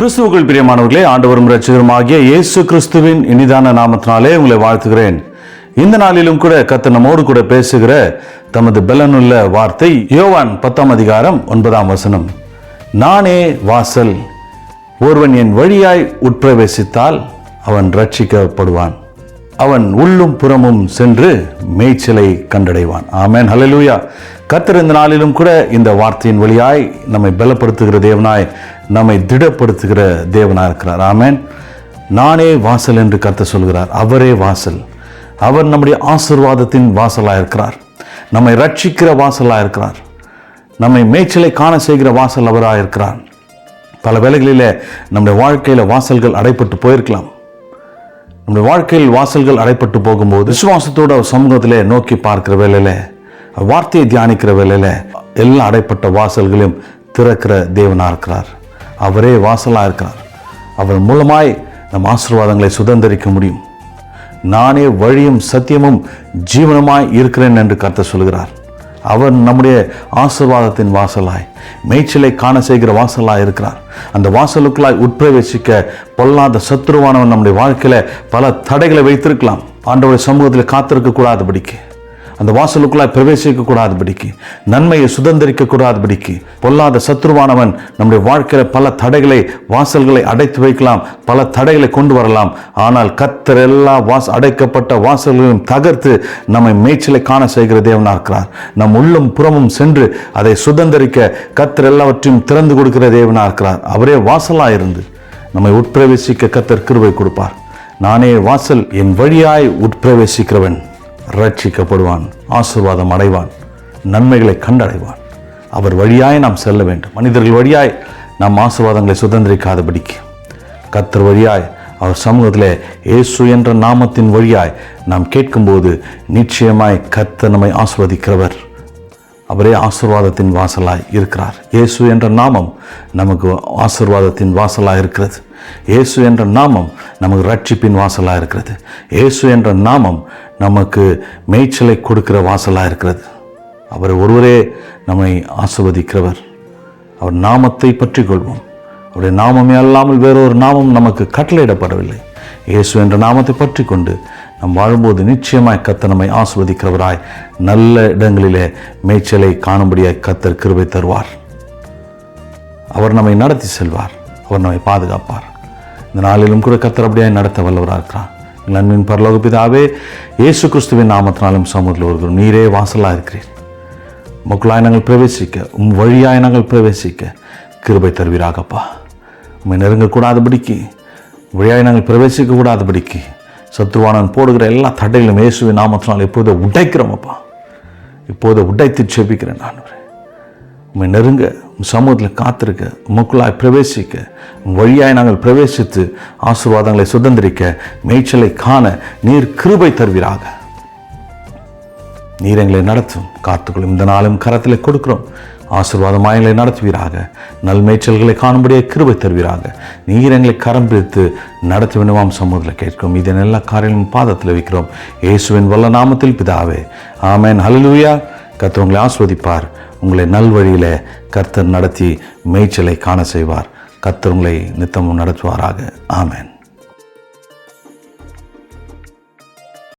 கிறிஸ்துவுக்குள் பிரியமானவர்களே, ஆண்டவரும் இரட்சகருமாகிய இயேசு கிறிஸ்துவின் இனிதான நாமத்தினாலே உங்களை வாழ்த்துகிறேன். இந்த நாளிலும் கூட கர்த்தர் நம்மோடு கூட பேசுகிற தமது பலனுள்ள வார்த்தை யோவான் 10:9 நானே வாசல், ஒருவன் என் வழியாய் உட்பிரவேசித்தால் அவன் ரட்சிக்கப்படுவான், அவன் உள்ளும் புறமும் சென்று மேய்ச்சலை கண்டடைவான். ஆமென், ஹல்லேலூயா. கர்த்தர் இந்த நாளிலும் கூட இந்த வார்த்தையின் வழியாய் நம்மை பலப்படுத்துகிற தேவனாய், நம்மை திடப்படுத்துகிற தேவனாய் இருக்கிறார். ஆமென். நானே வாசல் என்று கர்த்தர் சொல்கிறார். அவரே வாசல். அவர் நம்முடைய ஆசீர்வாதத்தின் வாசலாக இருக்கிறார். நம்மை ரட்சிக்கிற வாசலாக இருக்கிறார். நம்மை மேய்ச்சலை காண செய்கிற வாசல் அவராக இருக்கிறார். பல வேளைகளில் நம்முடைய வாழ்க்கையில் வாசல்கள் அடைப்பட்டு போயிருக்கலாம். நம்முடைய வாழ்க்கையில் வாசல்கள் அடைப்பட்டு போகும்போது விசுவாசத்தோடு அவர் சமூகத்திலே நோக்கி பார்க்கிற வேளையில், வார்த்தையை தியானிக்கிற வேளையில் எல்லா அடைப்பட்ட வாசல்களையும் திறக்கிற தேவனாக இருக்கிறார். அவரே வாசலாக இருக்கிறார். அவர் மூலமாய் நம் ஆசீர்வாதங்களை சுதந்திரிக்க முடியும். நானே வழியும் சத்தியமும் ஜீவனமாய் இருக்கிறேன் என்று கர்த்தர் சொல்கிறார். அவர் நம்முடைய ஆசீர்வாதத்தின் வாசலாய், மேய்ச்சலை காண செய்கிற வாசலாய் இருக்கிறார். அந்த வாசலுக்குள்ளாய் உட்பிரவேசிக்க பொல்லாத சத்துருவானவன் நம்முடைய வாழ்க்கையில பல தடைகளை வைத்திருக்கலாம். ஆண்டவருடைய சமூகத்தில் காத்திருக்க கூடாதபடிக்கு, அந்த வாசலுக்குள்ளாய் பிரவேசிக்க கூடாதபடிக்கு, நன்மையை சுதந்திரிக்க கூடாதபடிக்கு பொல்லாத சத்துருவானவன் நம்முடைய வாழ்க்கையில பல தடைகளை, வாசல்களை அடைத்து வைக்கலாம், பல தடைகளை கொண்டு வரலாம். ஆனால் கர்த்தர் எல்லா அடைக்கப்பட்ட வாசல்களையும் தகர்த்து நம்மை மேய்ச்சலை காண செய்கிற தேவனாக இருக்கிறார். நம் உள்ளும் புறமும் சென்று அதை சுதந்திரிக்க கர்த்தர் எல்லாவற்றையும் திறந்து கொடுக்கிற தேவனாக இருக்கிறார். அவரே வாசலாக இருந்து நம்மை உட்பிரவேசிக்க கர்த்தர் கிருபை கொடுப்பார். நானே வாசல், என் வழியாய் உட்பிரவேசிக்கிறவன் ரட்சிக்கப்படுவான், ஆசீர்வாதம் அடைவான், நன்மைகளை கண்டடைவான். அவர் வழியாய் நாம் செல்ல வேண்டும். மனிதர்கள் வழியாய் நாம் ஆசீர்வாதங்களை சுதந்திரிக்காதபடிக்கு கர்த்தர் வழியாய், அவர் சமூகத்திலே இயேசு என்ற நாமத்தின் வழியாய் நாம் கேட்கும்போது நிச்சயமாய் கர்த்தர் நம்மை ஆசீர்வதிக்கிறவர். அவரே ஆசீர்வாதத்தின் வாசலாய் இருக்கிறார். இயேசு என்ற நாமம் நமக்கு ஆசீர்வாதத்தின் வாசலாக இருக்கிறது. இயேசு என்ற நாமம் நமக்கு ரட்சிப்பின் வாசலாக இருக்கிறது. இயேசு என்ற நாமம் நமக்கு மேய்ச்சலை கொடுக்கிற வாசலாக இருக்கிறது. அவர் ஒருவரே நம்மை ஆசீர்வதிக்கிறவர். அவர் நாமத்தை பற்றி கொள்வோம். அவருடைய நாமமே அல்லாமல் வேறொரு நாமம் நமக்கு கட்டளையிடப்படவில்லை. இயேசு என்ற நாமத்தை பற்றி கொண்டு நாம் வாழும்போது நிச்சயமாய் கர்த்தர் நம்மை ஆசீர்வதிக்கிறவராய், நல்ல இடங்களிலே மேய்ச்சலை காணும்படியாய் கர்த்தர் கிருபை தருவார். அவர் நம்மை நடத்தி செல்வார். அவர் நம்மை பாதுகாப்பார். இந்த நாளிலும் கூட கர்த்தர் அப்படியாய் நடத்த வல்லவராக இருக்கிறார். நன்மையின் பரலோக பிதாவே, இயேசு கிறிஸ்துவின் நாமத்தினாலும் சமூகத்தில் ஒரு நீரே வாசலாக இருக்கிறீர். மக்களாய் நாங்கள் பிரவேசிக்க, வழியாய் நாங்கள் பிரவேசிக்க கிருபை தருவீராகப்பா. உண்மை நெருங்கக்கூடாதபடிக்கு, வழியாய் நாங்கள் பிரவேசிக்க கூடாதபடிக்கு சத்துருவானன் போடுகிற எல்லா தடைகளும் இயேசுவின் நாமத்தினால் இப்போது உடைக்கிறோமப்பா. இப்போது உடைத்து செபிக்கிறேன். நான் உண்மை நெருங்க, சமூகத்தில் காத்திருக்க, உமக்குள்ளாய் பிரவேசிக்க, வழியாய் நாங்கள் பிரவேசித்து ஆசீர்வாதங்களை சுதந்திரிக்க, மேய்ச்சலை காண நீர் கிருபை தருவீராக. நீர் எங்களை நடத்தும், காத்துக்கொள்ளும். இந்த நாளும் கரத்திலே கொடுக்கிறோம். ஆசீர்வாதமாக எங்களை நடத்துவீராக. நல் மேய்ச்சல்களை காணும்படியே கிருபை தருவீராக. நீர் எங்களை கரம் பிடித்து நடத்த வேண்டுமாம் சமூகத்தில் கேட்கிறோம். இதன் எல்லா காரியங்களும் பாதத்தில் வைக்கிறோம். இயேசுவின் வல்ல நாமத்தில் பிதாவே, ஆமென், ஹல்லேலூயா. கர்த்தர் உங்களை ஆசீர்வதிப்பார். உங்களை நல்வழியில கர்த்தர் நடத்தி மேய்ச்சலை காண செய்வார். கர்த்தர் உங்களை நித்தமும் நடத்துவாராக. ஆமென்.